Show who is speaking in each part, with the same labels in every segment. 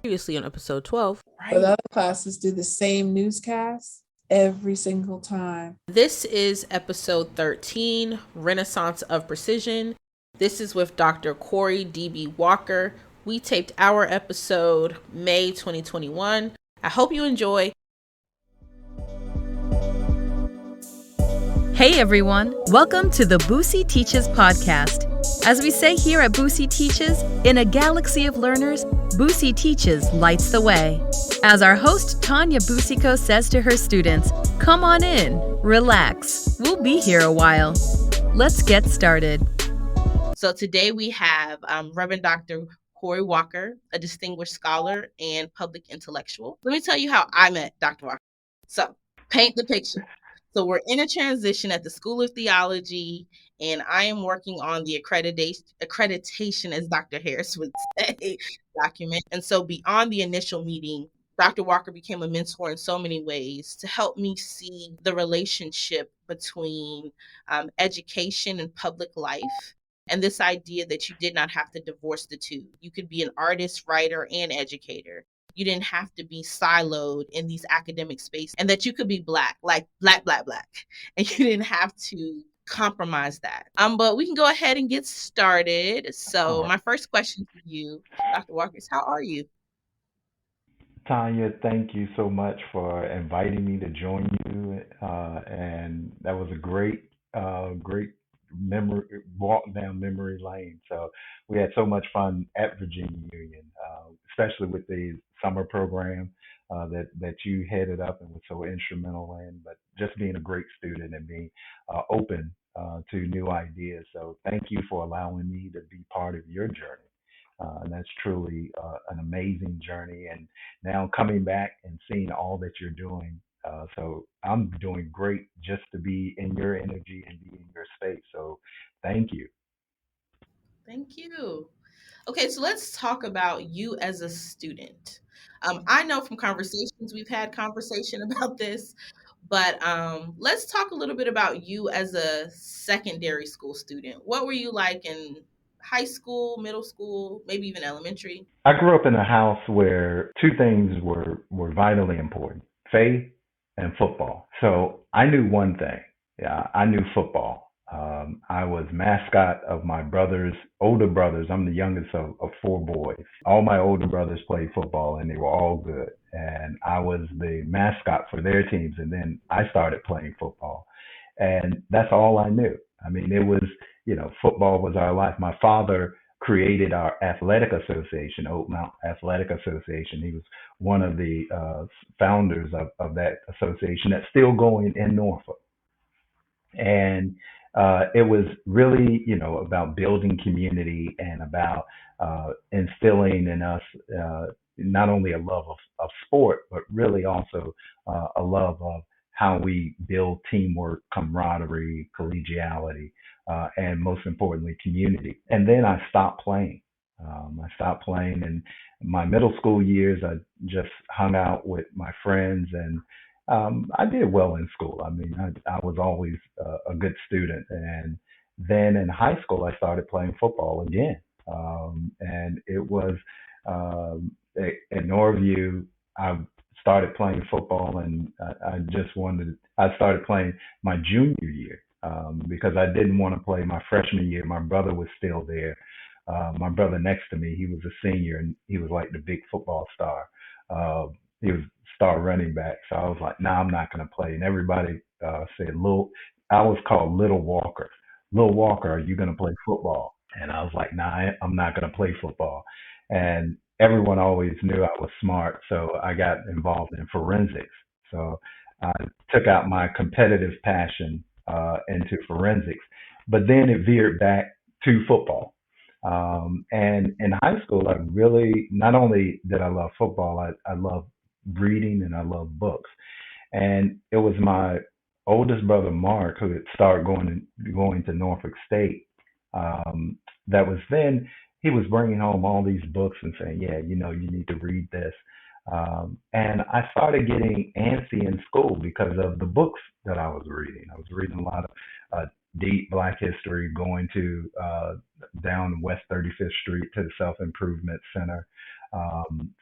Speaker 1: Previously on episode 12.
Speaker 2: But the other classes do the same newscast every single time.
Speaker 1: This is episode 13, Renaissance of Precision. This is with Dr. Corey D.B. Walker. We taped our episode May 2021. I hope you enjoy.
Speaker 3: Hey everyone, welcome to the Boosie Teaches podcast. As we say here at Boosie Teaches, in a galaxy of learners, Boosie Teaches lights the way. As our host Tanya Busico says to her students, come on in, relax, we'll be here a while. Let's get started.
Speaker 1: So today we have Reverend Dr. Corey Walker, a distinguished scholar and public intellectual. Let me tell you how I met Dr. Walker. So paint the picture. So we're in a transition at the School of Theology, and I am working on the accreditation, as Dr. Harris would say, document. And so beyond the initial meeting, Dr. Walker became a mentor in so many ways to help me see the relationship between education and public life. And this idea that you did not have to divorce the two. You could be an artist, writer, and educator. You didn't have to be siloed in these academic spaces, and that you could be Black, like Black. And you didn't have to compromise that. But we can go ahead and get started. So my first question for you, Dr. Walker, is how are you?
Speaker 4: Tanya, thank you so much for inviting me to join you. And that was a great memory walk down memory lane. So we had so much fun at Virginia Union, especially with the summer program that you headed up and was so instrumental in. But just being a great student and being open to new ideas. So thank you for allowing me to be part of your journey. And that's truly an amazing journey. And now coming back and seeing all that you're doing. So I'm doing great just to be in your energy and be in your space. So thank you.
Speaker 1: Thank you. Okay, so let's talk about you as a student. I know from conversations, we've had conversation about this, but let's talk a little bit about you as a secondary school student. What were you like in high school, middle school, maybe even elementary?
Speaker 4: I grew up in a house where two things were vitally important: faith and football. So I knew one thing. Yeah, I knew football. I was mascot of my older brothers. I'm the youngest of four boys. All my older brothers played football and they were all good. And I was the mascot for their teams. And then I started playing football. And that's all I knew. I mean, it was, football was our life. My father created our athletic association, Oak Mount Athletic Association. He was one of the founders of that association that's still going in Norfolk. And it was really, about building community and about instilling in us not only a love of sport, but really also a love of how we build teamwork, camaraderie, collegiality, and most importantly, community. And then I stopped playing. I stopped playing in my middle school years. I just hung out with my friends and I did well in school. I mean, I was always a good student. And then in high school, I started playing football again. And it was at Norview, I started playing football and I started playing my junior year because I didn't want to play my freshman year. My brother was still there. My brother next to me, he was a senior and he was like the big football star. He was star running back. So I was like, nah, I'm not going to play. And everybody said, I was called Little Walker. Little Walker, are you going to play football? And I was like, nah, I'm not going to play football. And everyone always knew I was smart. So I got involved in forensics. So I took out my competitive passion into forensics. But then it veered back to football. And in high school, I really, not only did I love football, I love reading and I love books. And it was my oldest brother, Mark, who had started going to Norfolk State. That was then he was bringing home all these books and saying, yeah, you need to read this. And I started getting antsy in school because of the books that I was reading. I was reading a lot of deep Black history, going to down West 35th Street to the Self Improvement Center,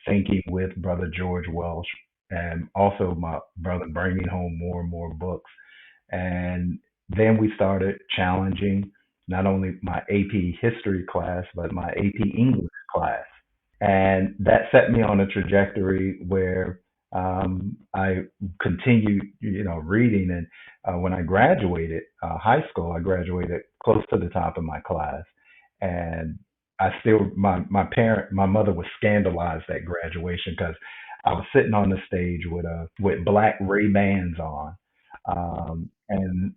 Speaker 4: thinking with Brother George Welsh, and also my brother bringing home more and more books. And then we started challenging not only my AP history class, but my AP English class. And that set me on a trajectory where I continued, reading. And when I graduated high school, I graduated close to the top of my class. And my mother was scandalized at graduation because I was sitting on the stage with black Ray Bans on, and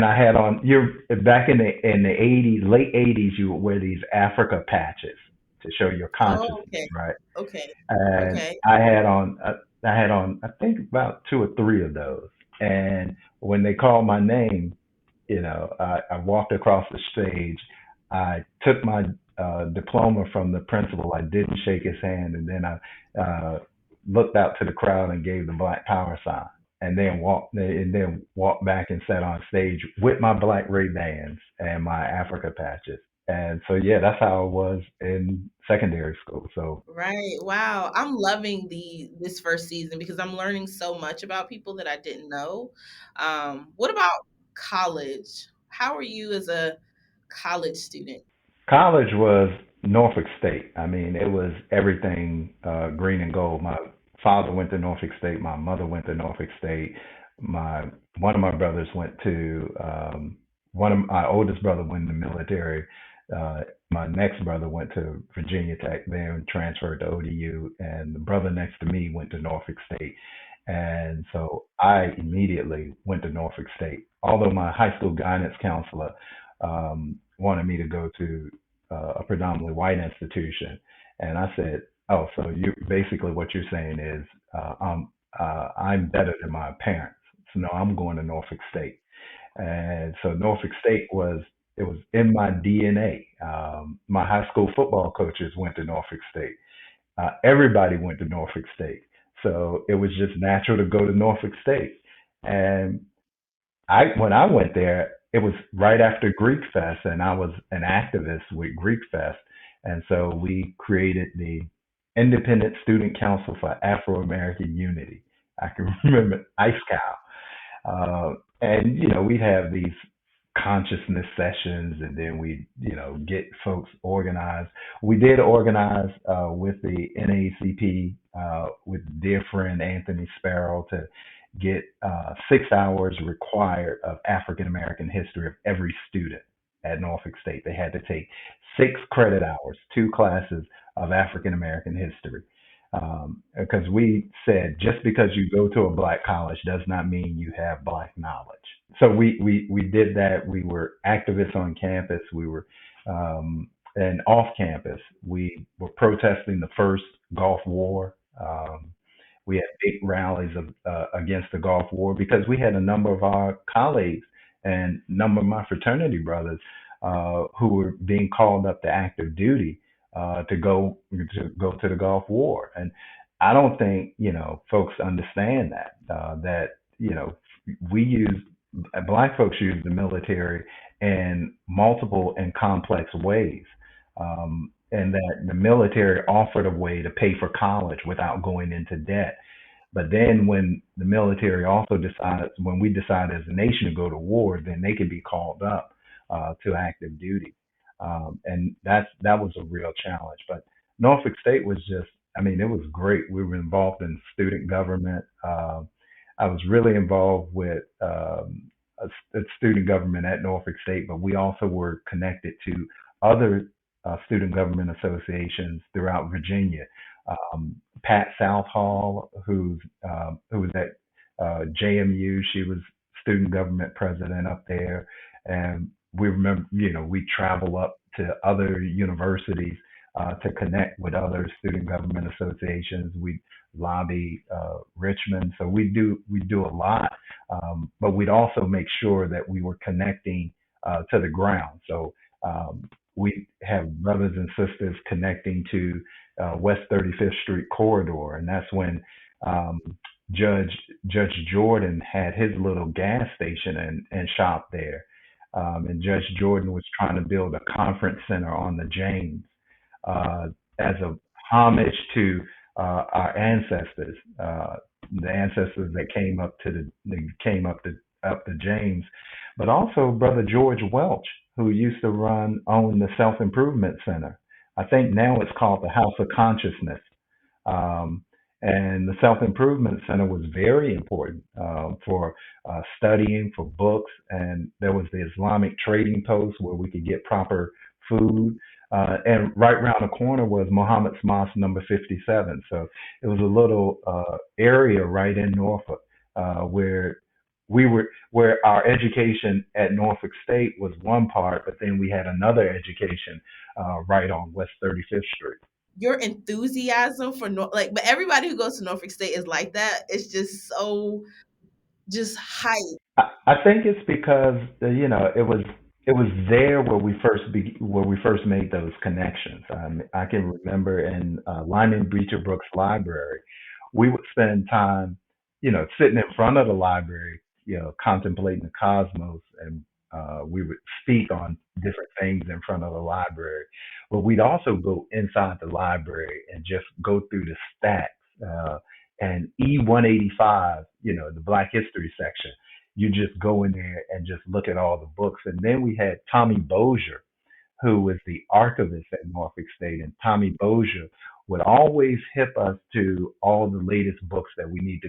Speaker 4: I had on you're back in the 80s, late 80s, you would wear these Africa patches to show your
Speaker 1: Oh,
Speaker 4: consciousness,
Speaker 1: okay.
Speaker 4: right?
Speaker 1: Okay.
Speaker 4: And
Speaker 1: Okay.
Speaker 4: I had on I think about two or three of those. And when they called my name, I walked across the stage. I took my diploma from the principal. I didn't shake his hand, and then I looked out to the crowd and gave the Black Power sign, and then walked back and sat on stage with my black Ray Bans and my Africa patches. And so yeah, that's how I was in secondary school. So
Speaker 1: Right. Wow. I'm loving this first season because I'm learning so much about people that I didn't know. What about college? How are you as a college student?
Speaker 4: college was Norfolk State. I mean, it was everything green and gold. My father went to Norfolk State. My mother went to Norfolk State. My One of my brothers went to one of my oldest brother went in the military. My next brother went to Virginia Tech, then transferred to ODU, and the brother next to me went to Norfolk State. And so I immediately went to Norfolk State. Although my high school guidance counselor wanted me to go to a predominantly white institution. And I said, "Oh, so you basically what you're saying is I'm better than my parents. So no, I'm going to Norfolk State." And so Norfolk State was in my DNA. My high school football coaches went to Norfolk State. Everybody went to Norfolk State, so it was just natural to go to Norfolk State. And when I went there, it was right after Greek Fest, and I was an activist with Greek Fest, and so we created the Independent Student Council for Afro American Unity. I can remember Ice Cow, and we'd have these consciousness sessions, and then we get folks organized. We did organize with the NAACP with dear friend Anthony Sparrow to get 6 hours required of African American history of every student at Norfolk State. They had to take 6 credit hours, 2 classes of African American history. Because we said just because you go to a black college does not mean you have black knowledge. So we did that. We were activists on campus. We were and off campus. We were protesting the first Gulf War. We had big rallies against the Gulf War because we had a number of our colleagues and a number of my fraternity brothers who were being called up to active duty to go to the Gulf War. And I don't think folks understand that we use black folks use the military in multiple and complex ways. And that the military offered a way to pay for college without going into debt. But then when the military also decided, when we decided as a nation to go to war, then they could be called up to active duty. And that was a real challenge. But Norfolk State was just, I mean, it was great. We were involved in student government. I was really involved with student government at Norfolk State, but we also were connected to other student government associations throughout Virginia. Pat Southall, who was at JMU, she was student government president up there, and we remember, we travel up to other universities to connect with other student government associations. We lobby Richmond, so we do a lot, but we'd also make sure that we were connecting to the ground. So we have brothers and sisters connecting to West 35th Street corridor, and that's when um, Judge Jordan had his little gas station and shop there. And Judge Jordan was trying to build a conference center on the James uh, as a homage to our ancestors, the ancestors that came up to up to James, but also Brother George Welch, who used to own the Self Improvement Center. I think now it's called the House of Consciousness. Um, and the Self Improvement Center was very important for studying, for books, and there was the Islamic trading post where we could get proper food. And right around the corner was Muhammad's Mosque number 57. So it was a little area right in Norfolk where where our education at Norfolk State was one part, but then we had another education right on West 35th Street.
Speaker 1: Your enthusiasm for like, but everybody who goes to Norfolk State is like that. It's just so just hype.
Speaker 4: I think it's because it was there where where we first made those connections. I can remember in Lyman Beecher Brooks Library, we would spend time, sitting in front of the library, contemplating the cosmos, and we would speak on different things in front of the library. But we'd also go inside the library and just go through the stacks. And E185, the Black History section, you just go in there and just look at all the books. And then we had Tommy Bozier, who was the archivist at Norfolk State. And Tommy Bozier would always hip us to all the latest books that we need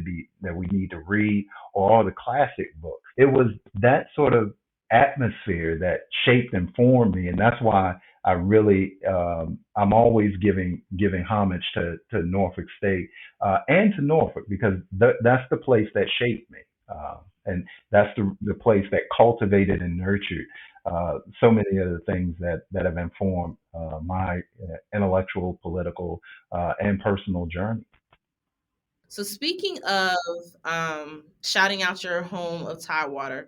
Speaker 4: to read, or all the classic books. It was that sort of atmosphere that shaped and formed me, and that's why I really I'm always giving homage to Norfolk State and to Norfolk, because that's the place that shaped me, and that's the place that cultivated and nurtured so many of the things that have informed my intellectual, political, and personal journey.
Speaker 1: So speaking of shouting out your home of Tidewater,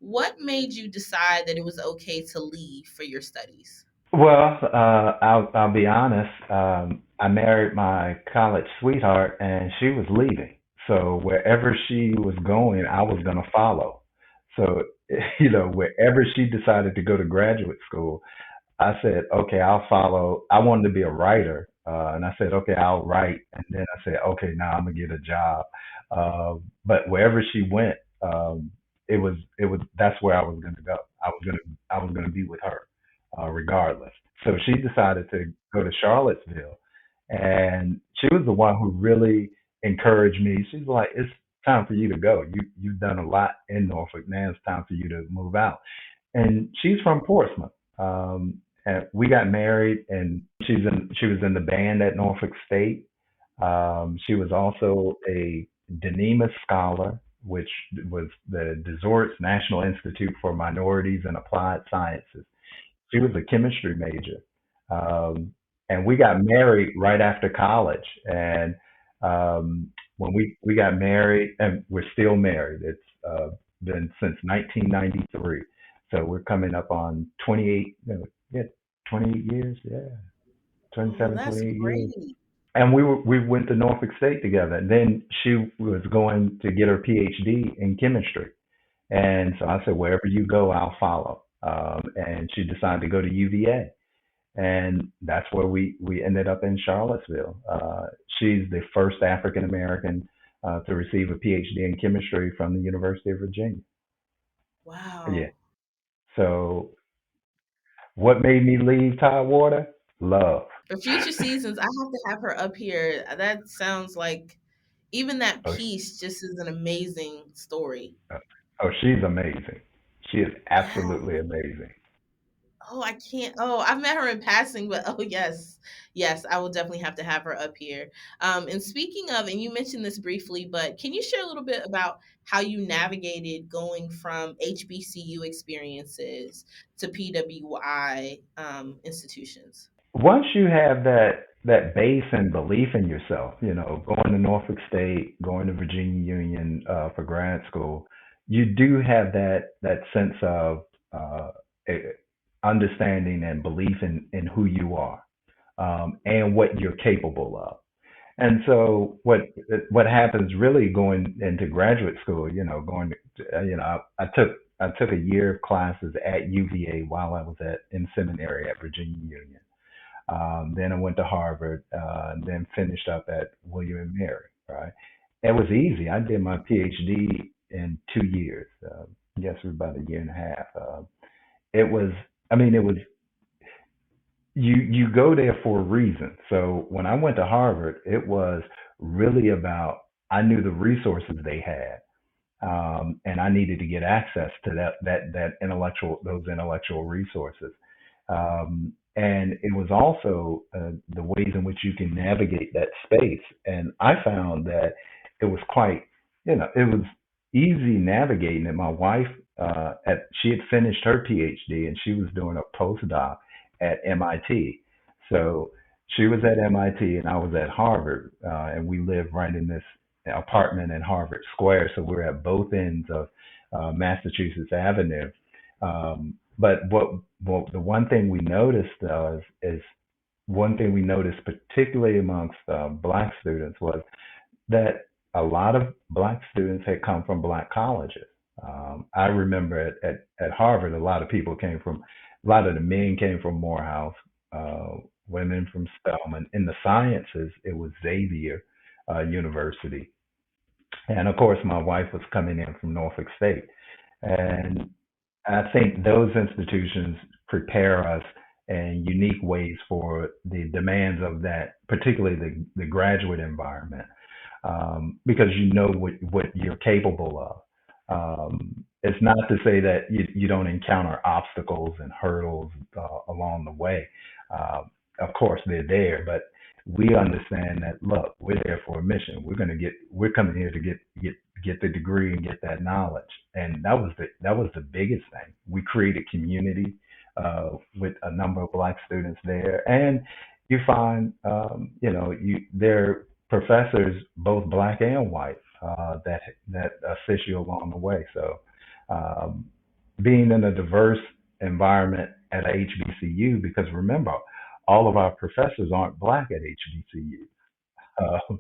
Speaker 1: what made you decide that it was okay to leave for your studies?
Speaker 4: Well, I'll be honest. I married my college sweetheart, and she was leaving. So wherever she was going, I was going to follow. So wherever she decided to go to graduate school, I said, okay, I'll follow. I wanted to be a writer, and I said, okay, I'll write. And then I said, okay, now I'm gonna get a job. But wherever she went, it was that's where I was gonna go. I was gonna be with her, regardless. So she decided to go to Charlottesville, and she was the one who really encouraged me. She's like, it's time for you to go. You've done a lot in Norfolk. Now it's time for you to move out. And she's from Portsmouth. And we got married, and she was in the band at Norfolk State. She was also a Denema scholar, which was the DeSort's National Institute for Minorities and Applied Sciences. She was a chemistry major. And we got married right after college. And when we got married, and we're still married, it's been since 1993. So we're coming up on 28, yeah, 28 years, yeah,
Speaker 1: Oh,
Speaker 4: 27,
Speaker 1: that's
Speaker 4: 28 years.
Speaker 1: great.
Speaker 4: And we went to Norfolk State together. And then she was going to get her PhD in chemistry. And so I said, wherever you go, I'll follow. And she decided to go to UVA. And that's where we ended up in Charlottesville. She's the first African American to receive a PhD in chemistry from the University of Virginia. Yeah.
Speaker 1: Wow.
Speaker 4: So what made me leave Tidewater? Love.
Speaker 1: For future seasons, I have to have her up here. That sounds like even that
Speaker 4: Oh,
Speaker 1: piece just is an amazing story.
Speaker 4: oh, she's amazing. She is
Speaker 1: Yeah.
Speaker 4: absolutely amazing.
Speaker 1: Oh, I can't. Oh, I've met her in passing, but oh yes, yes, I will definitely have to have her up here. And speaking of, and you mentioned this briefly, but can you share a little bit about how you navigated going from HBCU experiences to PWI institutions?
Speaker 4: Once you have that base and belief in yourself, going to Norfolk State, going to Virginia Union for grad school, you do have that sense of eh, understanding and belief in who you are, and what you're capable of. And so what happens really going into graduate school, going to, I took a year of classes at UVA while I was in seminary at Virginia Union. Then I went to Harvard, and then finished up at William and Mary. Right, it was easy. I did my PhD in 2 years. I guess it was about a year and a half. It was, I mean, it was you go there for a reason. So when I went to Harvard, it was really about I knew the resources they had, and I needed to get access to that intellectual those intellectual resources. And it was also the ways in which you can navigate that space. And I found that it was quite, it was easy navigating it. My wife, she had finished her PhD and she was doing a postdoc at MIT. So she was at MIT and I was at Harvard, and we lived right in this apartment in Harvard Square. So we're at both ends of Massachusetts Avenue. But the one thing we noticed is one thing we noticed particularly amongst black students was that a lot of black students had come from black colleges. I remember at Harvard, a lot of the men came from Morehouse, women from Spelman. In the sciences, it was Xavier University. And of course, my wife was coming in from Norfolk State. And I think those institutions prepare us in unique ways for the demands of that, particularly the graduate environment, because you know what you're capable of. It's not to say that you don't encounter obstacles and hurdles along the way. Of course, they're there, but we understand that. Look, we're there for a mission. We're coming here to get the degree and get that knowledge, and that was the biggest thing. We created community with a number of black students there, and you find, there are professors, both black and white, that assist you along the way. So, um, being in a diverse environment at HBCU, because remember, all of our professors aren't black at HBCU. Uh,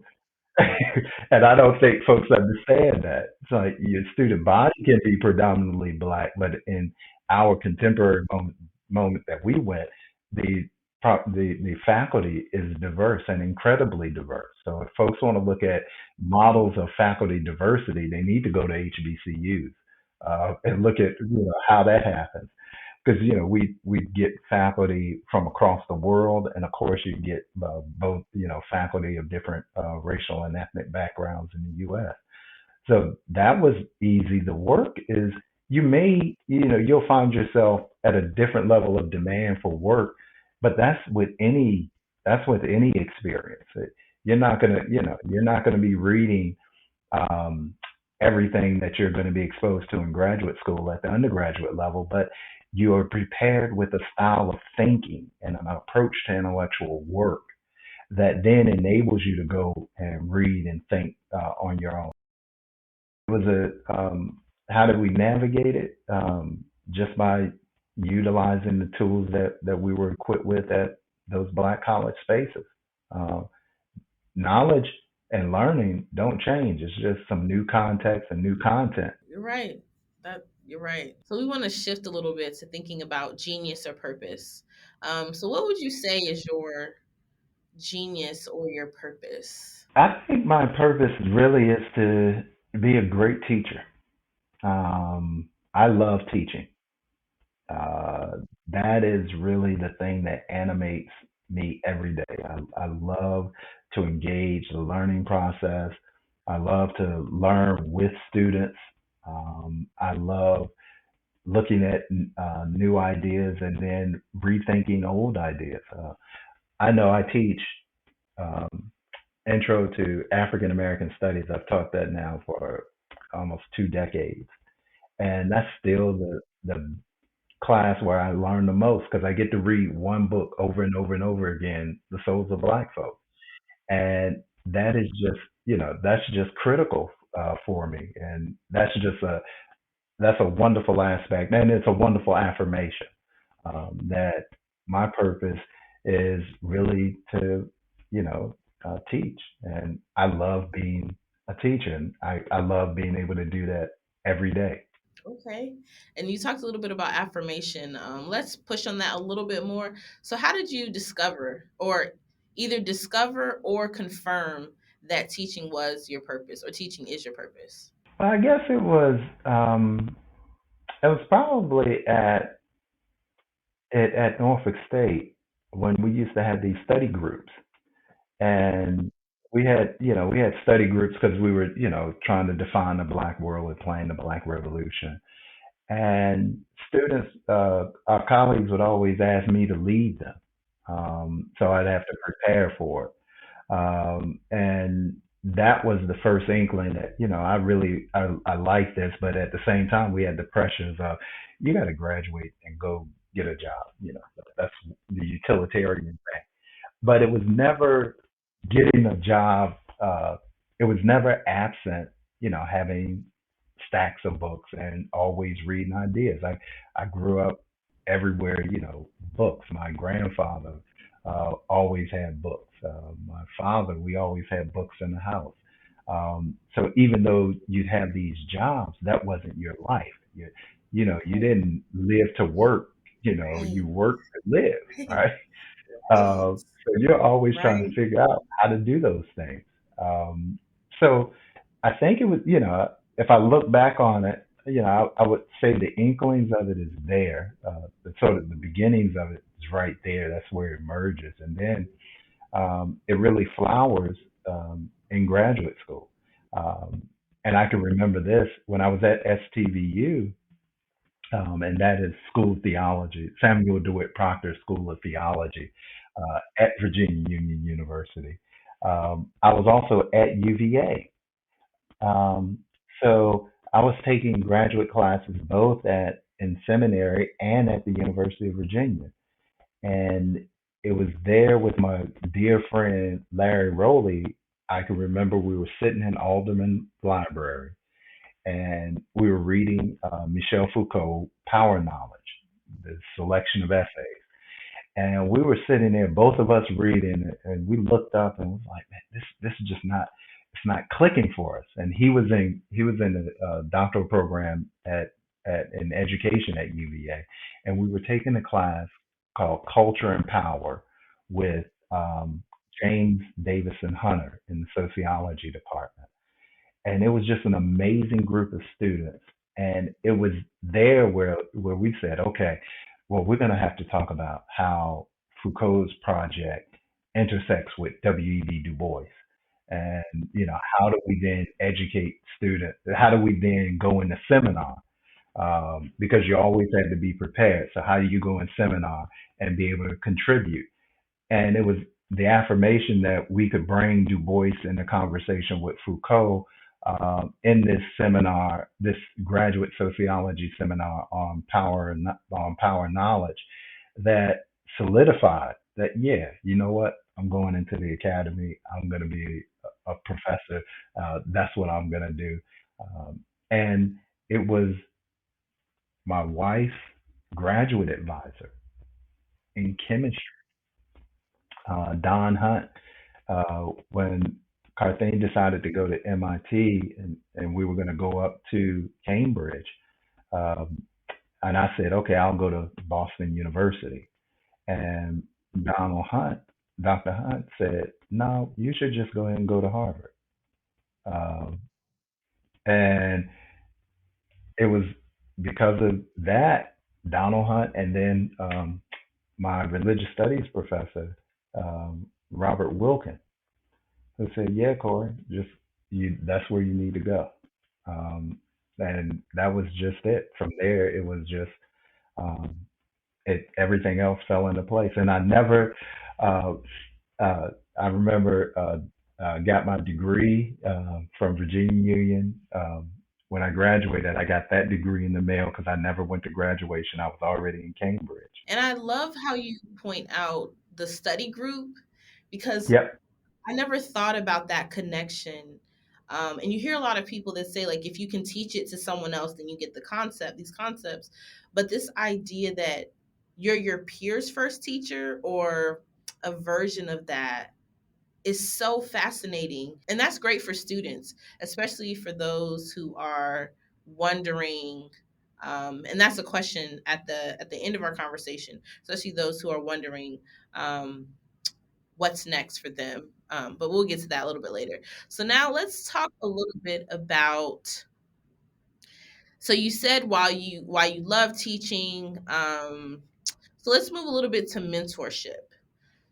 Speaker 4: and I don't think folks understand that. It's like your student body can be predominantly black, but in our contemporary moment that we went, the the faculty is diverse and incredibly diverse. So if folks want to look at models of faculty diversity, they need to go to HBCUs and look at how that happens. Because we get faculty from across the world, and of course you get both faculty of different racial and ethnic backgrounds in the U.S. So that was easy. The work is you'll find yourself at a different level of demand for work, but that's with any experience. You're not gonna be reading um, everything that you're going to be exposed to in graduate school at the undergraduate level, but you are prepared with a style of thinking and an approach to intellectual work that then enables you to go and read and think on your own. It was how did we navigate it? Just by utilizing the tools that we were equipped with at those black college spaces. Uh, Knowledge and learning don't change. It's just some new context and new content.
Speaker 1: You're right. You're right. So we want to shift a little bit to thinking about genius or purpose. So what would you say is your genius or your purpose?
Speaker 4: I think my purpose really is to be a great teacher. I love teaching. Uh, that is really the thing that animates me every day. I love to engage the learning process. I love to learn with students. I love looking at new ideas and then rethinking old ideas. I know I teach um, Intro to African American Studies. I've taught that now for almost 2 decades, and that's still the class where I learn the most because I get to read one book over and over and over again, The Souls of Black Folk, and that is just critical for me, and that's a wonderful aspect, and it's a wonderful affirmation that my purpose is really to, teach, and I love being a teacher, and I love being able to do that every day.
Speaker 1: Okay. And you talked a little bit about affirmation. Let's push on that a little bit more. So, how did you discover, or either discover or confirm, that teaching was your purpose, or teaching is your purpose?
Speaker 4: Well, I guess it was probably at Norfolk State when we used to have these study groups, and we had study groups because we were trying to define the Black world and plan the Black Revolution. And students, our colleagues would always ask me to lead them, so I'd have to prepare for it. And that was the first inkling that I like this, but at the same time we had the pressures of you got to graduate and go get a job. That's the utilitarian thing. But it was never getting a job. It was never absent. Having stacks of books and always reading ideas. I grew up everywhere. Books. My grandfather always had books. My father, we always had books in the house. So even though you'd have these jobs, that wasn't your life. You didn't live to work.
Speaker 1: Right.
Speaker 4: You worked to live, right?
Speaker 1: Right.
Speaker 4: So you're always trying to
Speaker 1: Right.
Speaker 4: figure out how to do those things. So I think it was, if I look back on it, I would say the inklings of it is there. The sort of the beginnings of it is right there. That's where it emerges, and then it really flowers in graduate school. Um, and I can remember this when I was at STVU, and that is School of Theology, Samuel DeWitt Proctor School of Theology at Virginia Union University. I was also at UVA. Um, so I was taking graduate classes both at in seminary and at the University of Virginia. And it was there with my dear friend Larry Rowley. I can remember we were sitting in Alderman Library and we were reading Michel Foucault, Power Knowledge, the selection of essays. And we were sitting there, both of us reading it, and we looked up and was like, man, this is just not it's not clicking for us. And he was in a doctoral program at in education at UVA, and we were taking a class called Culture and Power with James Davison Hunter in the sociology department, and it was just an amazing group of students. And it was there where we said, okay, well, we're going to have to talk about how Foucault's project intersects with W.E.B. Du Bois, and how do we then educate students? How do we then go into seminar? Because you always had to be prepared. So how do you go in seminar and be able to contribute? And it was the affirmation that we could bring Du Bois into conversation with Foucault in this seminar, this graduate sociology seminar on power knowledge, that solidified that, yeah, you know what, I'm going into the academy. I'm going to be a professor. That's what I'm going to do. And it was my wife's graduate advisor in chemistry, Don Hunt, when Carthane decided to go to MIT, and we were going to go up to Cambridge. Um, and I said, okay, I'll go to Boston University. And Donald Hunt, Dr. Hunt said, no, you should just go ahead and go to Harvard. Um, and it was because of that, Donald Hunt, and then my religious studies professor, Robert Wilkin, who said, "Yeah, Corey, just you. That's where you need to go." And that was just it. From there, it was just um, everything else fell into place. And I never. Uh, I remember got my degree from Virginia Union. When I graduated, I got that degree in the mail because I never went to graduation. I was already in Cambridge.
Speaker 1: And I love how you point out the study group, because
Speaker 4: Yep.
Speaker 1: I never thought about that connection. And you hear a lot of people that say, like, if you can teach it to someone else, then you get these concepts. But this idea that you're your peer's first teacher, or a version of that, is so fascinating. And that's great for students, especially for those who are wondering, And that's a question at the end of our conversation, especially those who are wondering what's next for them. But we'll get to that a little bit later. So now let's talk a little bit about. So you said while you love teaching, so let's move a little bit to mentorship.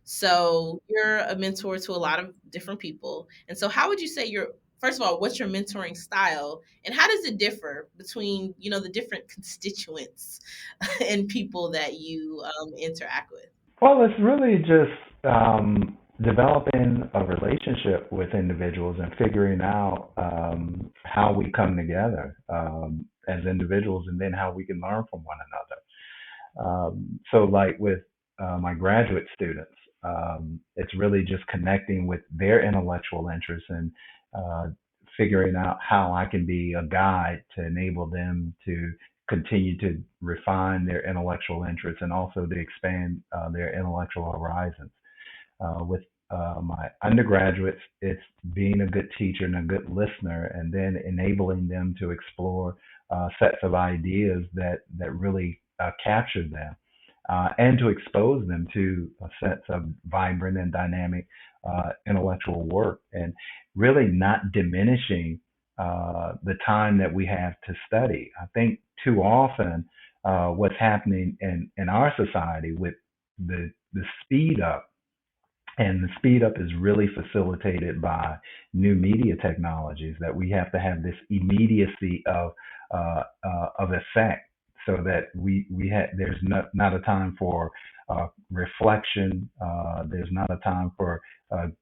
Speaker 1: So you're a mentor to a lot of different people. And so how would you say first of all, what's your mentoring style and how does it differ between, the different constituents and people that you interact with?
Speaker 4: Well, it's really just developing a relationship with individuals and figuring out how we come together as individuals and then how we can learn from one another. So, like with my graduate students, it's really just connecting with their intellectual interests and uh, figuring out how I can be a guide to enable them to continue to refine their intellectual interests and also to expand their intellectual horizons. With my undergraduates, it's being a good teacher and a good listener, and then enabling them to explore sets of ideas that really capture them, and to expose them to sets of vibrant and dynamic intellectual work, and really not diminishing the time that we have to study. I think too often what's happening in our society with the speed up, and the speed up is really facilitated by new media technologies, that we have to have this immediacy of effect, so that there's not a time for reflection. There's not a time for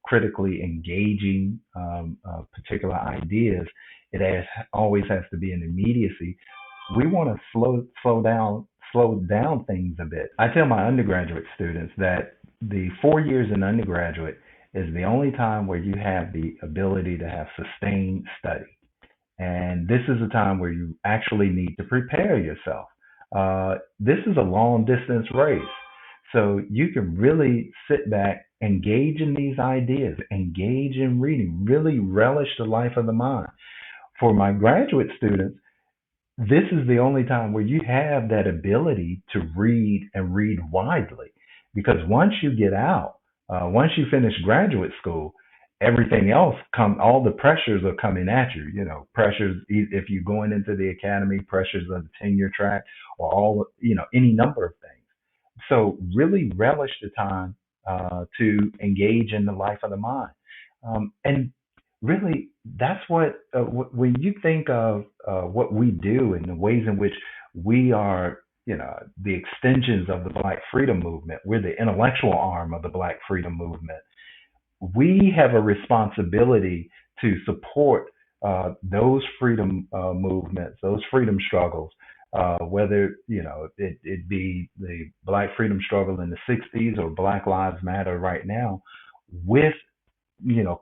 Speaker 4: critically engaging particular ideas. Always has to be an immediacy. We want to slow down things a bit. I tell my undergraduate students that the 4 years in undergraduate is the only time where you have the ability to have sustained study. And this is a time where you actually need to prepare yourself. This is a long distance race. So you can really sit back, engage in these ideas, engage in reading, really relish the life of the mind. For my graduate students, this is the only time where you have that ability to read and read widely. Because once you get out, once you finish graduate school, everything else all the pressures are coming at you. Pressures, if you're going into the academy, pressures of the tenure track, or any number of things. So really relish the time to engage in the life of the mind. And really, that's when you think of what we do and the ways in which we are, the extensions of the Black freedom movement. We're the intellectual arm of the Black freedom movement. We have a responsibility to support those freedom movements, those freedom struggles, whether it be the Black freedom struggle in the '60s or Black Lives Matter right now, with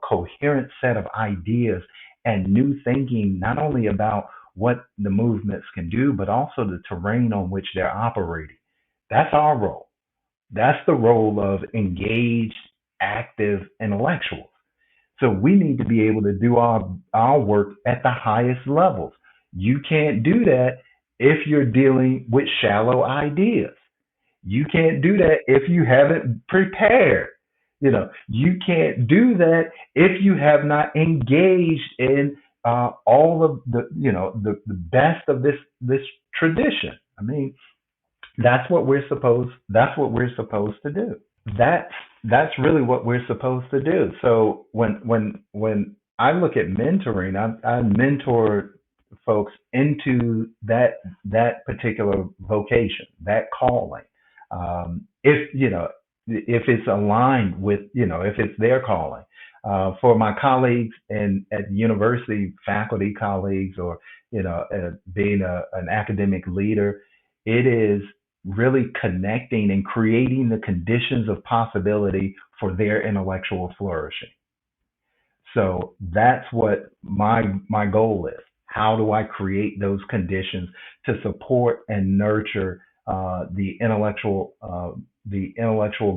Speaker 4: coherent set of ideas and new thinking, not only about what the movements can do, but also the terrain on which they're operating. That's our role. That's the role of engaged, active intellectuals. So we need to be able to do our work at the highest levels. You can't do that if you're dealing with shallow ideas. You can't do that if you haven't prepared. You can't do that if you have not engaged in all of the best of this tradition. I mean, that's what we're supposed to do. That's really what we're supposed to do. So when I look at mentoring, I mentor folks into that particular vocation, that calling. If it's aligned with, if it's their calling. For my colleagues at the university, faculty colleagues, or being an academic leader, it is really connecting and creating the conditions of possibility for their intellectual flourishing. So that's what my goal is. How do I create those conditions to support and nurture the intellectual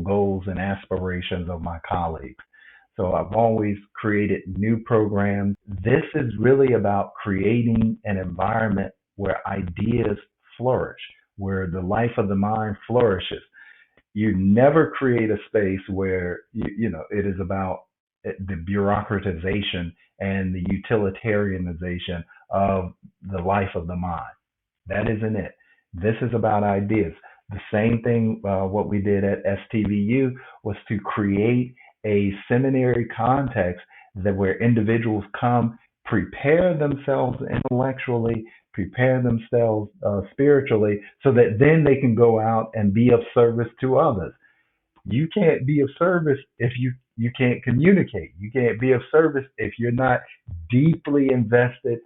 Speaker 4: goals and aspirations of my colleagues? So I've always created new programs. This is really about creating an environment where ideas flourish, where the life of the mind flourishes. You never create a space where it is about the bureaucratization and the utilitarianization of the life of the mind. That isn't it. This is about ideas. The same thing, what we did at STVU was to create a seminary context that where individuals come, prepare themselves intellectually, prepare themselves spiritually, so that then they can go out and be of service to others. You can't be of service if you can't communicate. You can't be of service if you're not deeply invested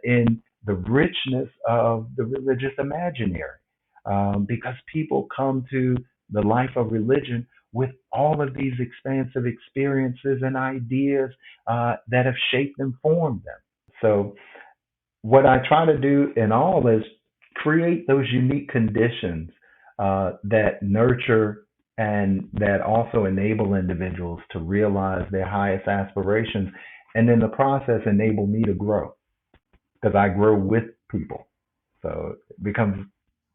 Speaker 4: in the richness of the religious imaginary. Because people come to the life of religion with all of these expansive experiences and ideas that have shaped and formed them. So what I try to do in all is create those unique conditions that nurture and that also enable individuals to realize their highest aspirations, and in the process enable me to grow because I grow with people. So it becomes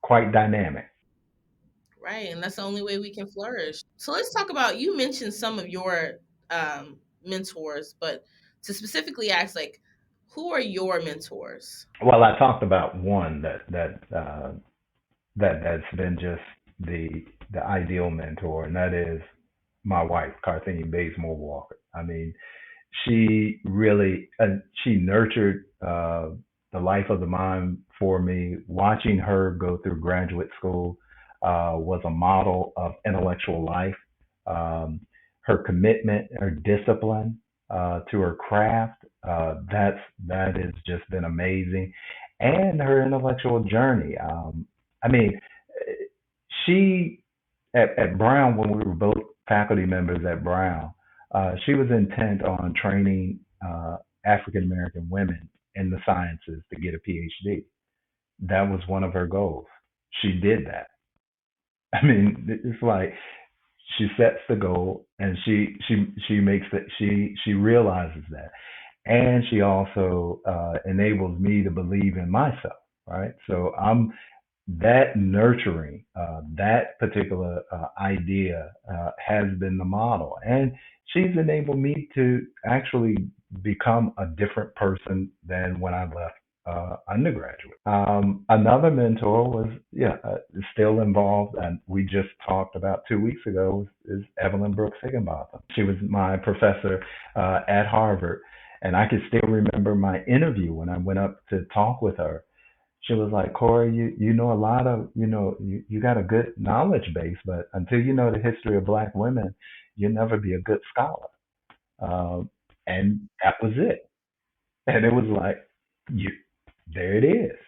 Speaker 4: quite dynamic.
Speaker 1: Right, and that's the only way we can flourish. So let's talk about, you mentioned some of your mentors, but to specifically ask, like, who are your mentors?
Speaker 4: Well, I talked about one that's been just the ideal mentor, and that is my wife, Carthene Bazemore Walker. I mean, she really she nurtured the life of the mind for me. Watching her go through graduate school was a model of intellectual life. Um, Her commitment, her discipline to her craft, that has just been amazing, and her intellectual journey. I mean, she at Brown, when we were both faculty members at Brown, she was intent on training African American women in the sciences to get a PhD. That was one of her goals. She did that. I mean, it's like she sets the goal and she makes that she realizes that, and she also enables me to believe in myself. Right. So I'm that nurturing that particular idea has been the model, and she's enabled me to actually become a different person than when I left undergraduate. Another mentor was still involved, and we just talked about 2 weeks ago, is Evelyn Brooks Higginbotham. She was my professor at Harvard, and I can still remember my interview when I went up to talk with her. She was like, Corey, you know a lot of, you got a good knowledge base, but until you know the history of Black women, you'll never be a good scholar. And that was it. And it was like, you, there it is.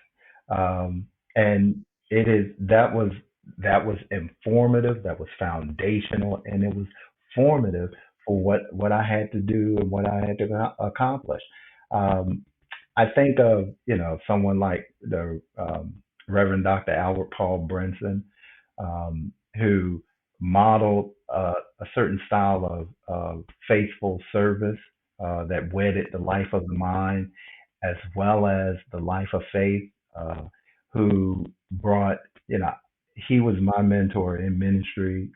Speaker 4: And it is, that was informative, that was foundational, and it was formative for what I had to do and what I had to accomplish. Um, I think of someone like the Reverend Dr. Albert Paul Brinson, who modeled a certain style of faithful service that wedded the life of the mind as well as the life of faith. Who brought, you know, he was my mentor in ministry.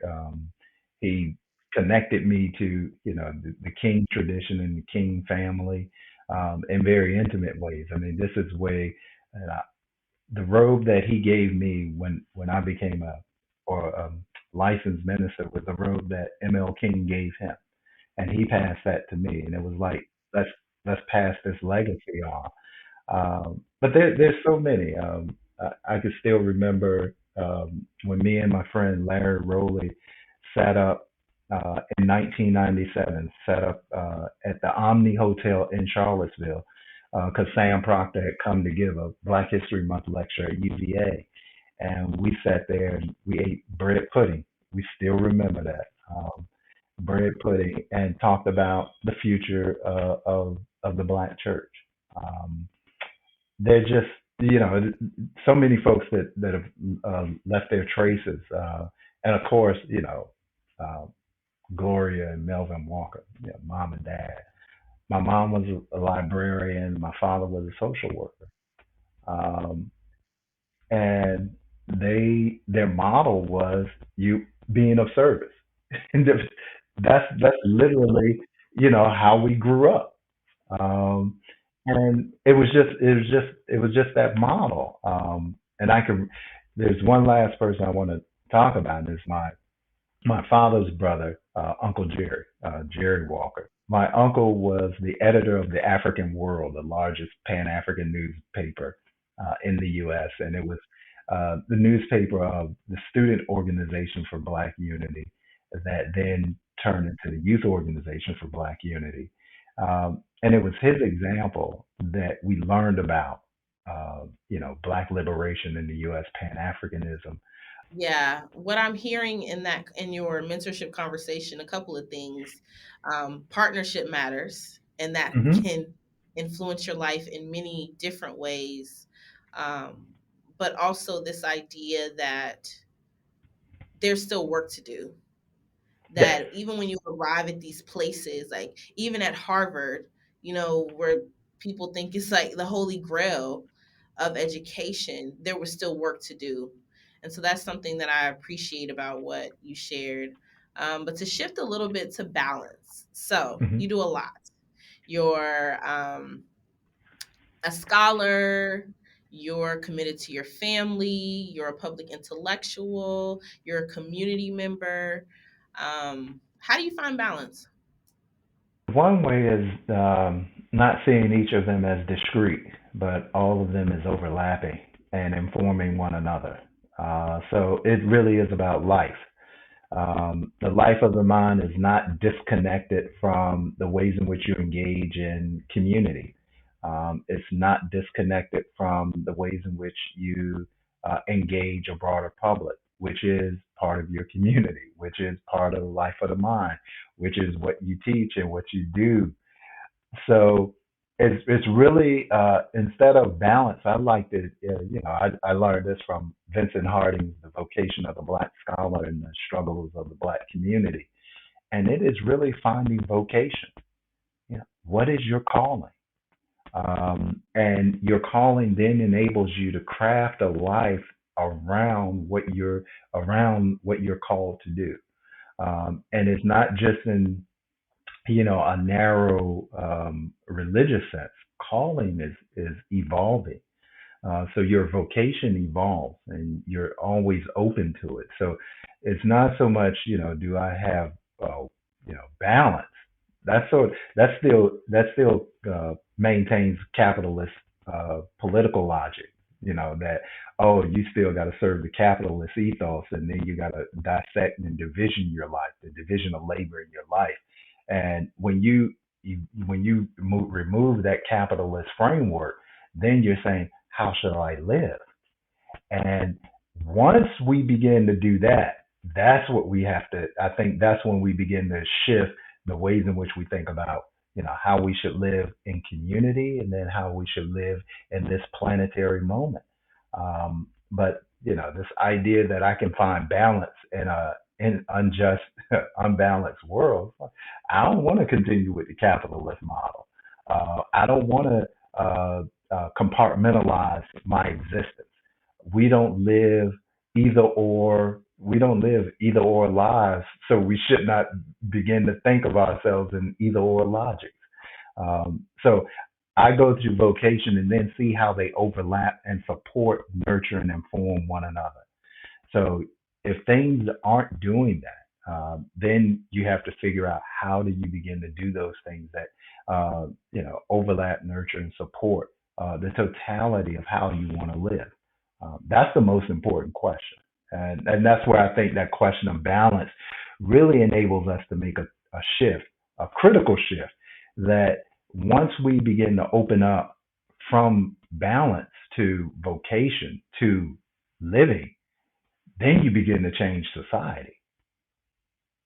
Speaker 4: He connected me to the King tradition and the King family in very intimate ways. I mean, this is way the robe that he gave me when I became a or licensed minister was the robe that ML King gave him, and he passed that to me, and it was like let's pass this legacy on. But there's so many. I could still remember when me and my friend Larry Rowley sat up in 1997, sat up at the Omni Hotel in Charlottesville because Sam Proctor had come to give a Black History Month lecture at UVA. And we sat there and we ate bread pudding. We still remember that. Bread pudding, and talked about the future of the Black church. Um, they're just so many folks that have left their traces, and of course uh, Gloria and Melvin Walker, mom and dad. My mom was a librarian. My father was a social worker. Um, and their model was you being of service. And that's literally, how we grew up. Um, and it was just that model. And there's one last person I want to talk about, and it's my father's brother, Uncle Jerry, Jerry Walker. My uncle was the editor of the African World, the largest Pan African newspaper in the U.S., and it was the newspaper of the Student Organization for Black Unity that then turned into the Youth Organization for Black Unity. And it was his example that we learned about, Black liberation in the U.S., Pan Africanism.
Speaker 1: Yeah, what I'm hearing in your mentorship conversation, a couple of things. Partnership matters, and that
Speaker 4: Hmm.
Speaker 1: can influence your life in many different ways. Um, but also this idea that there's still work to do,
Speaker 4: Yes.
Speaker 1: that even when you arrive at these places, like even at Harvard, where people think it's like the holy grail of education, there was still work to do. And so that's something that I appreciate about what you shared. But to shift a little bit to balance, so
Speaker 4: Hmm.
Speaker 1: you do a lot. You're a scholar, you're committed to your family, you're a public intellectual, you're a community member. How do you find balance?
Speaker 4: One way is not seeing each of them as discrete, but all of them as overlapping and informing one another. So it really is about life. The life of the mind is not disconnected from the ways in which you engage in community. It's not disconnected from the ways in which you engage a broader public, which is part of your community, which is part of the life of the mind, which is what you teach and what you do. So it's really instead of balance, I like to I learned this from Vincent Harding's The Vocation of the Black Scholar and the Struggles of the Black Community, and it is really finding vocation. What is your calling? And your calling then enables you to craft a life around what you're called to do. And it's not just in a narrow religious sense. Calling is evolving. So your vocation evolves, and you're always open to it. So it's not so much, do I have, balance? That still maintains capitalist political logic. That, oh, you still got to serve the capitalist ethos, and then you got to dissect and division your life, the division of labor in your life. And when you remove that capitalist framework, then you're saying, how shall I live? And once we begin to do that, that's what we have to, I think that's when we begin to shift the ways in which we think about, how we should live in community, and then how we should live in this planetary moment. But, this idea that I can find balance in a in unjust, unbalanced world, I don't want to continue with the capitalist model. I don't want to compartmentalize my existence. We don't live either or lives, so we should not begin to think of ourselves in either or logic. So I go through vocation and then see how they overlap and support, nurture, and inform one another. So if things aren't doing that, then you have to figure out how do you begin to do those things that overlap, nurture, and support the totality of how you want to live. That's the most important question, and that's where I think that question of balance really enables us to make a shift, a critical shift. That once we begin to open up from balance to vocation to living, then you begin to change society.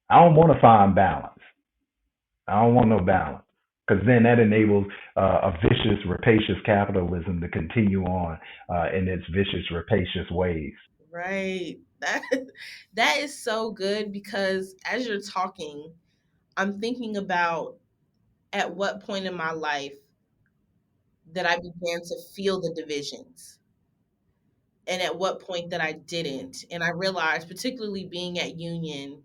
Speaker 4: I don't want to find balance. I don't want no balance, because then that enables a vicious, rapacious capitalism to continue on in its vicious, rapacious ways.
Speaker 1: Right. That is so good, because as you're talking, I'm thinking about at what point in my life that I began to feel the divisions. and at what point that I didn't. And I realized, particularly being at Union,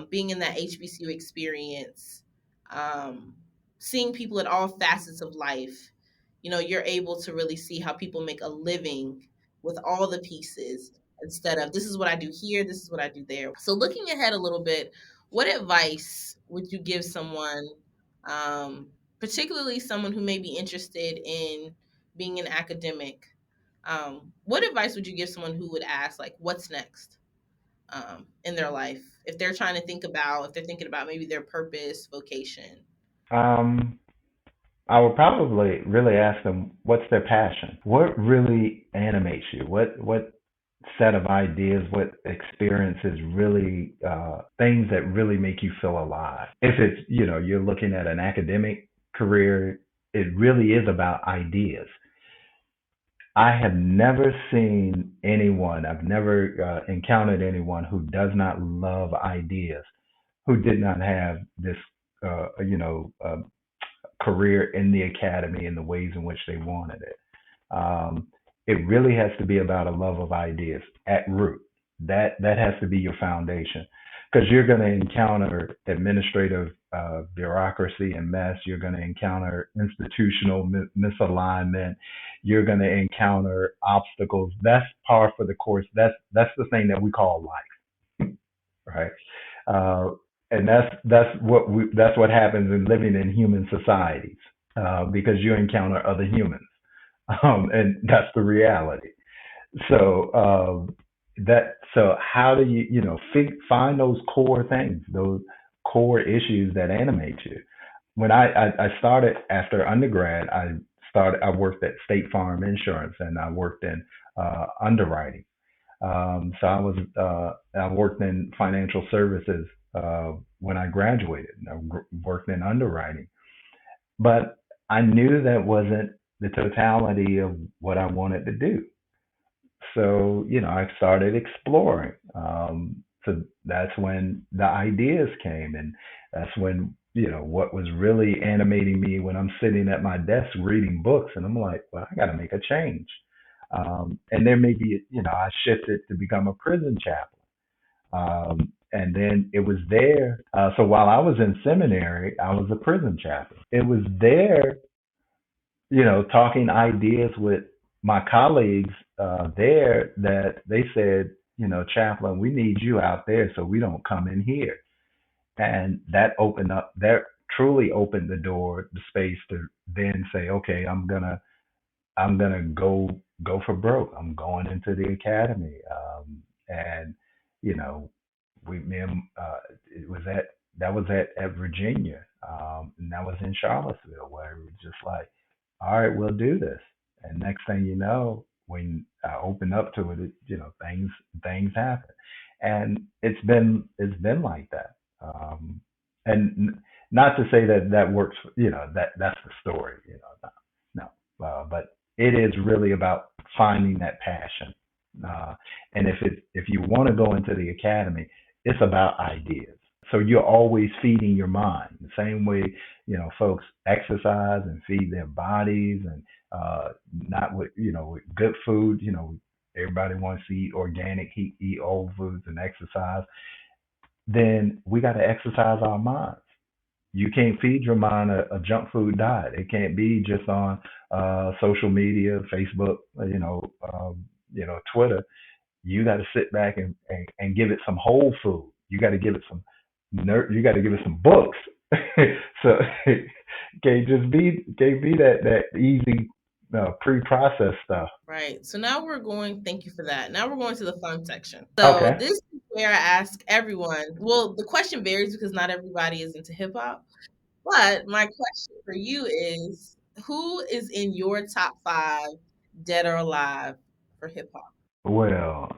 Speaker 1: being in that HBCU experience, um, seeing people at all facets of life, you're able to really see how people make a living with all the pieces instead of this is what I do here, this is what I do there. So, looking ahead a little bit, what advice would you give someone, um, particularly someone who may be interested in being an academic? What advice would you give someone who would ask, like, what's next in their life? If they're thinking about maybe their purpose, vocation.
Speaker 4: Um, I would probably really ask them what's their passion. What really animates you? What set of ideas, what experiences really things that really make you feel alive. If it's you're looking at an academic career, it really is about ideas. I have never seen anyone, I've never encountered anyone who does not love ideas, who did not have this, career in the academy in the ways in which they wanted it. It really has to be about a love of ideas at root. That has to be your foundation, because you're going to encounter administrative bureaucracy and mess. You're going to encounter institutional misalignment. You're going to encounter obstacles. That's par for the course. That's the thing that we call life, right? Uh, and that's what happens in living in human societies, because you encounter other humans, and that's the reality. So how do find those core things, those core issues that animate you? When I started after undergrad, I worked at State Farm Insurance, and I worked in underwriting. I worked in financial services when I graduated. I worked in underwriting, but I knew that wasn't the totality of what I wanted to do. So, I started exploring. So that's when the ideas came, and that's when, what was really animating me when I'm sitting at my desk reading books, and I'm like, well, I got to make a change. And there may be, I shifted to become a prison chaplain. And then it was there. So while I was in seminary, I was a prison chaplain. It was there, talking ideas with my colleagues there, that they said, chaplain, we need you out there so we don't come in here. And that truly opened the door, the space to then say, okay, I'm gonna go for broke. I'm going into the academy, and you know, we me and, it was at that was at Virginia, and that was in Charlottesville, where it was just like, all right, we'll do this. And next thing you know, when I open up to it, things happen, and it's been like that. And not to say that that works, that's the story, no, but it is really about finding that passion. Uh, and if you want to go into the academy, it's about ideas. So you're always feeding your mind the same way, folks exercise and feed their bodies, and not with good food. Everybody wants to eat organic, eat old foods and exercise. Then we got to exercise our minds. You can't feed your mind a junk food diet. It can't be just on social media, Facebook, Twitter. You got to sit back and give it some whole food. You got to give it some you got to give it some books. So can't be that easy pre-processed stuff.
Speaker 1: Right. So now thank you for that. Now we're going to the fun section. So
Speaker 4: Okay.
Speaker 1: this is where I ask everyone, well, the question varies because not everybody is into hip hop, but my question for you is, who is in your top 5, dead or alive, for hip hop?
Speaker 4: Well,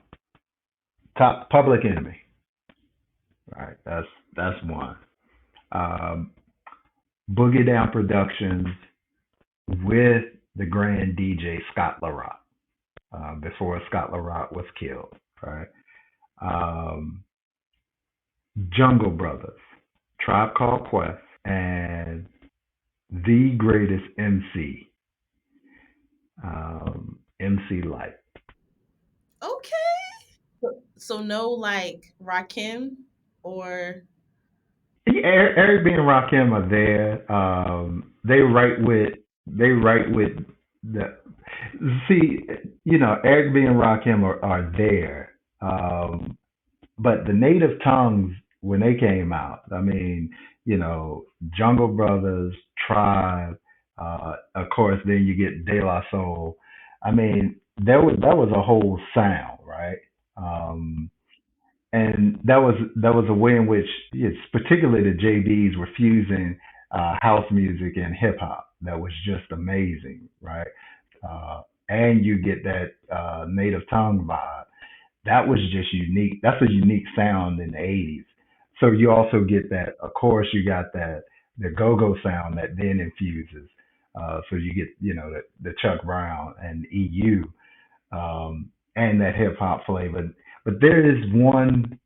Speaker 4: top Public Enemy. Right. That's one. Um, Boogie Down Productions with the grand DJ Scott LaRock, before Scott LaRock was killed. Right. Um, Jungle Brothers, Tribe Called Quest, and the greatest MC, MC Light.
Speaker 1: So no like Rakim or
Speaker 4: Yeah, Eric B and Rakim are there. They write with the see, Eric B and Rakim are there. But the native tongues when they came out, I mean, Jungle Brothers, Tribe, of course, then you get De La Soul. I mean, that was a whole sound, right? Um, and that was a way in which it's particularly the JBs were fusing house music and hip hop. That was just amazing, right? And you get that native tongue vibe. That was just unique. That's a unique sound in the '80s. So you also get that. Of course, you got that the go-go sound that then infuses. So you get the Chuck Brown and EU and that hip hop flavor. But there is one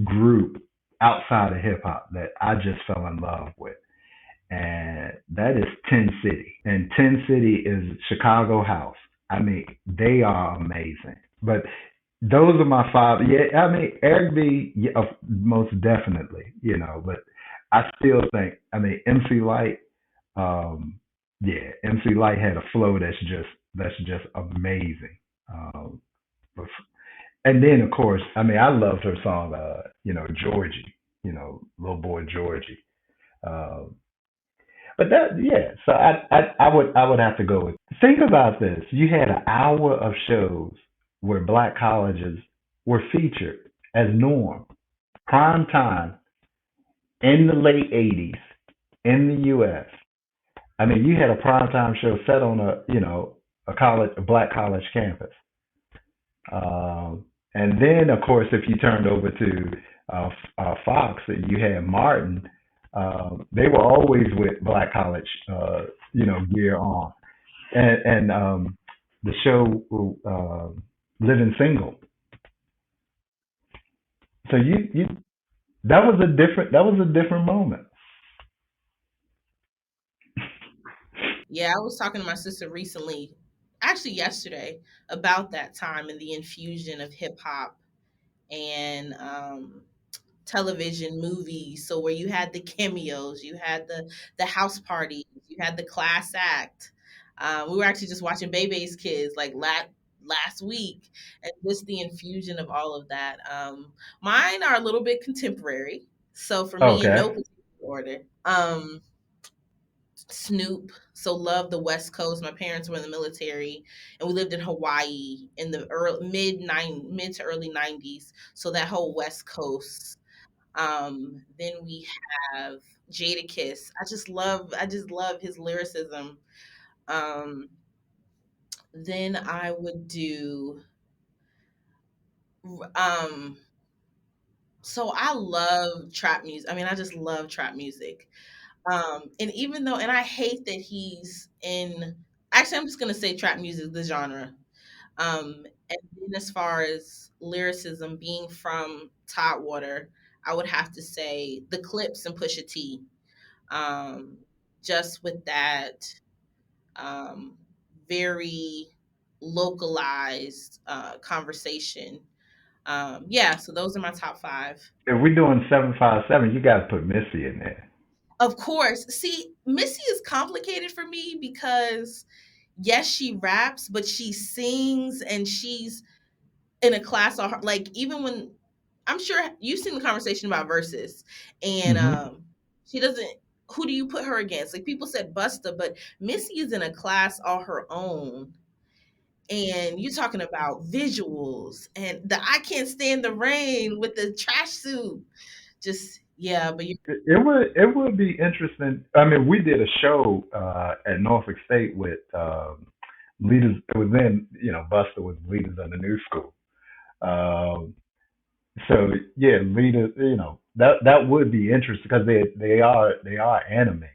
Speaker 4: group outside of hip hop that I just fell in love with, and that is Ten City. And Ten City is Chicago house. I mean, they are amazing. But those are my five. Yeah, I mean, Eric B, yeah, most definitely, but I still think, I mean, MC Light, um, yeah, MC Light had a flow that's just amazing. Um, and then of course, I mean, I loved her song, Georgie, little boy Georgie. Um, but that, yeah. So I would have to go with. Think about this. You had an hour of shows where black colleges were featured as norm, prime time in the late '80s in the U.S. I mean, you had a prime time show set on a black college campus. And then, of course, if you turned over to Fox, and you had Martin, they were always with black college, gear on, and the show Living Single. So you that was a different moment.
Speaker 1: yeah, I was talking to my sister recently, actually yesterday, about that time and the infusion of hip hop and television movies. So where you had the cameos, you had the house parties, you had the class act. We were actually just watching Bebe's Kids like last week, and just the infusion of all of that. Mine are a little bit contemporary. So for me, in
Speaker 4: Okay.
Speaker 1: no particular order, Snoop. So love the West Coast. My parents were in the military, and we lived in Hawaii in the mid to early '90s. So that whole West Coast. Then we have Jadakiss. I just love his lyricism. Um, then I would do um so I love trap music. I mean, I just love trap music. And even though and I hate that he's in actually I'm just gonna say trap music, the genre. And then as far as lyricism being from Tidewater, I would have to say the Clips and Pusha T. Um, just with that um, very localized conversation. Yeah, so those are my top five.
Speaker 4: If we're doing 757, you got to put Missy in there.
Speaker 1: Of course, see, Missy is complicated for me because yes, she raps, but she sings and she's in a class on her, like even when I'm sure you've seen the conversation about verses and
Speaker 4: Hmm.
Speaker 1: she doesn't who do you put her against? Like people said Busta, but Missy is in a class all her own. And you're talking about visuals and the I can't stand the rain with the trash suit. Just yeah, but you
Speaker 4: It would be interesting. I mean, we did a show at Norfolk State with leaders. It was then, Buster was leaders of the new school. Um, so yeah, leaders. That would be interesting because they are animated,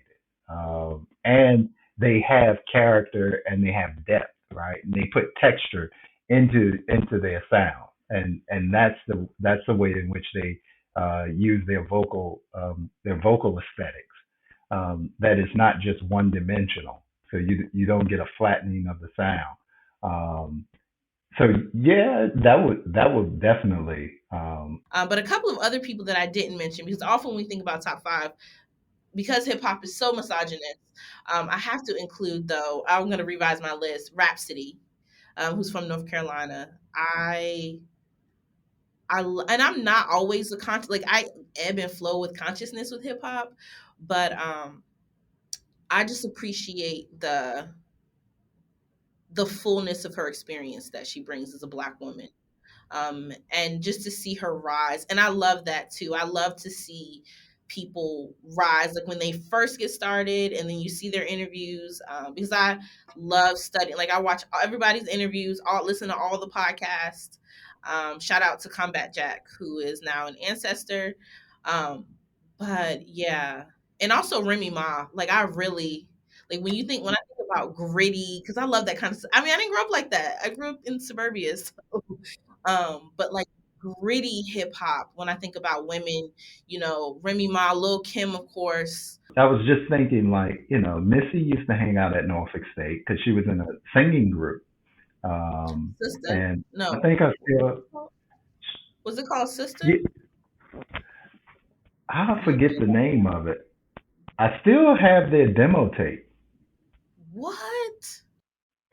Speaker 4: and they have character and they have depth, right? And they put texture into their sound, and that's the way in which they use their vocal aesthetics. That is not just one dimensional, so you don't get a flattening of the sound. Um, So yeah, that would definitely.
Speaker 1: But a couple of other people that I didn't mention, because often when we think about top five, because hip hop is so misogynist, I have to include, though, I'm going to revise my list, Rhapsody, who's from North Carolina. And I'm not always like I ebb and flow with consciousness with hip hop, but I just appreciate the fullness of her experience that she brings as a Black woman, and just to see her rise. And I love that too. I love to see people rise, like when they first get started, and then you see their interviews. Because I love studying. Like I watch everybody's interviews, all listen to all the podcasts. Shout out to Combat Jack, who is now an ancestor. But yeah, and also Remy Ma. Like I really like when I think about gritty, because I love that kind of stuff. I mean, I didn't grow up like that. I grew up in suburbia, so but like gritty hip hop, when I think about women, Remy Ma, Lil Kim, of course.
Speaker 4: I was just thinking, like, Missy used to hang out at Norfolk State because she was in a singing group.
Speaker 1: Sister?
Speaker 4: And I
Speaker 1: No.
Speaker 4: think I still,
Speaker 1: Was it called Sister?
Speaker 4: yeah, I forget the name of it. I still have their demo tape.
Speaker 1: What?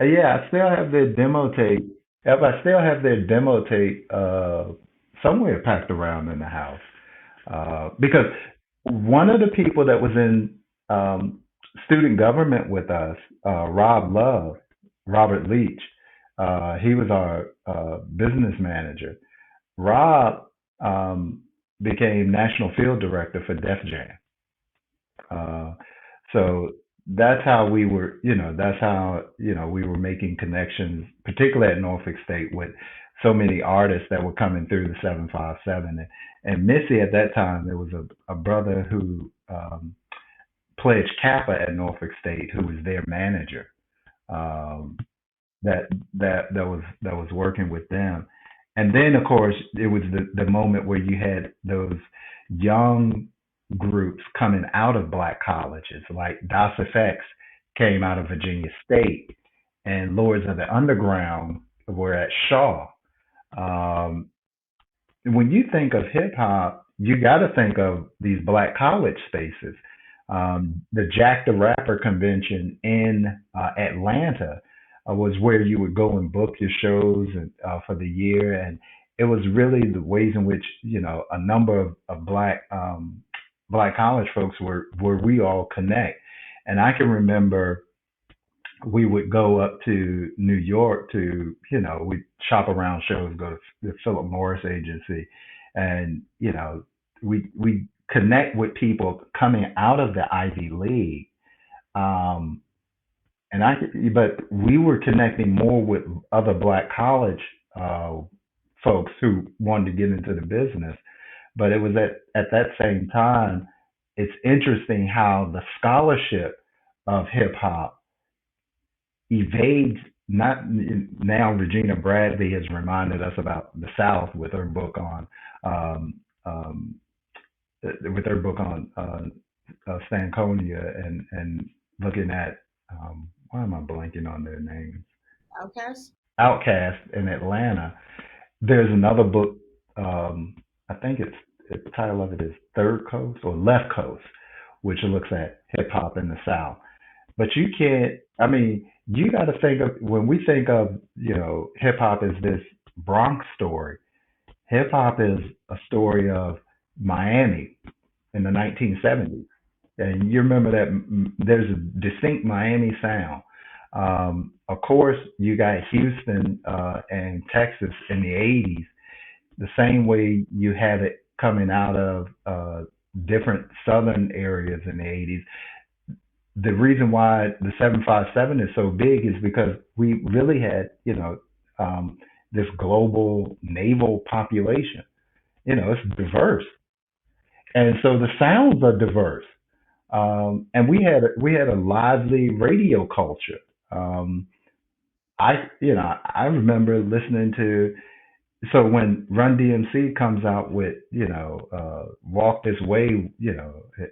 Speaker 4: Yeah, I still have their demo tape. Yep, I still have their demo tape somewhere packed around in the house. Because one of the people that was in student government with us, Robert Leach, he was our business manager. Rob became national field director for Def Jam. Uh, so that's how we were, that's how, we were making connections, particularly at Norfolk State with so many artists that were coming through the 757. And Missy at that time, there was a brother who pledged Kappa at Norfolk State who was their manager. Um, that was working with them. And then of course it was the moment where you had those young groups coming out of Black colleges, like Das FX came out of Virginia State, and Lords of the Underground were at Shaw. Um, when you think of hip hop, you got to think of these Black college spaces. The Jack the Rapper convention in Atlanta was where you would go and book your shows and, for the year, and it was really the ways in which a number of Black college folks where we all connect. And I can remember we would go up to New York to, we'd shop around shows, go to the Philip Morris agency, and, we connect with people coming out of the Ivy League. Um, but we were connecting more with other Black college uh, folks who wanted to get into the business. But it was at that same time, it's interesting how the scholarship of hip hop evades not now. Regina Bradley has reminded us about the South with her book on um, um, Stankonia, and looking at why am I blanking on their names?
Speaker 1: Outcast?
Speaker 4: Outcast in Atlanta. There's another book. I think the title of it is Third Coast or Left Coast, which looks at hip hop in the South. But you can't. I mean, you got to think of when we think of hip hop as this Bronx story. Hip hop is a story of Miami in the 1970s, and you remember that there's a distinct Miami sound. Of course, you got Houston and Texas in the 80s, the same way you have it coming out of different southern areas in the 80s. The reason why the 757 is so big is because we really had, this global naval population. It's diverse, and so the sounds are diverse. And we had a lively radio culture. Um, I remember listening to, so when Run DMC comes out with Walk This Way,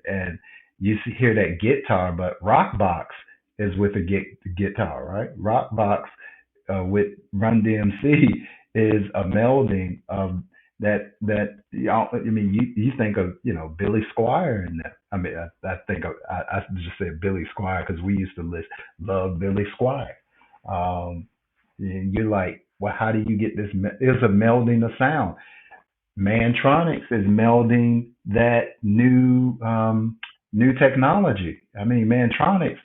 Speaker 4: and you hear that guitar, but Rockbox is with a guitar, right? Rockbox with Run DMC is a melding of that y'all. I mean, you think of Billy Squire and that. I mean, I think I just said Billy Squire because we used to love Billy Squire. Um, and you're like, well, how do you get this? It's a melding of sound. Mantronics is melding that new technology. I mean, Mantronics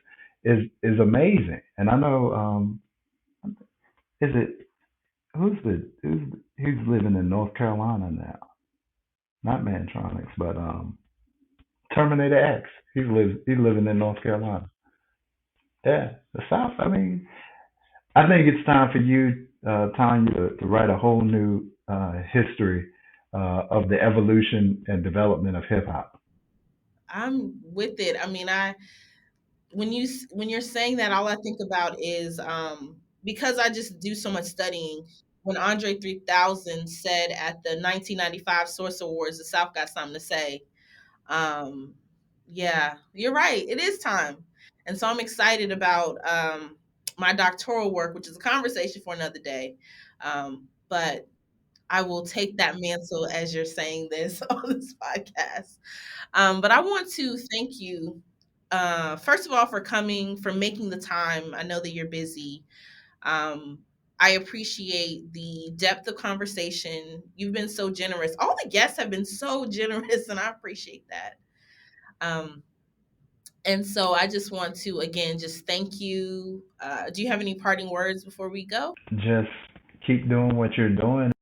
Speaker 4: is amazing, and I know is it who's living in North Carolina now? Not Mantronics, but Terminator X. He's living in North Carolina. Yeah, the South. I mean, I think it's time for you, Tanya, to write a whole new history of the evolution and development of hip hop.
Speaker 1: I'm with it. I mean, when you're saying that, all I think about is because I just do so much studying. When Andre 3000 said at the 1995 Source Awards, the South got something to say. Um, yeah, you're right. It is time, and so I'm excited about my doctoral work, which is a conversation for another day. But I will take that mantle as you're saying this on this podcast. But I want to thank you, first of all, for coming, for making the time. I know that you're busy. Um, I appreciate the depth of conversation. You've been so generous. All the guests have been so generous, and I appreciate that. Um, and so I just want to, again, just thank you. Do you have any parting words before we go?
Speaker 4: Just keep doing what you're doing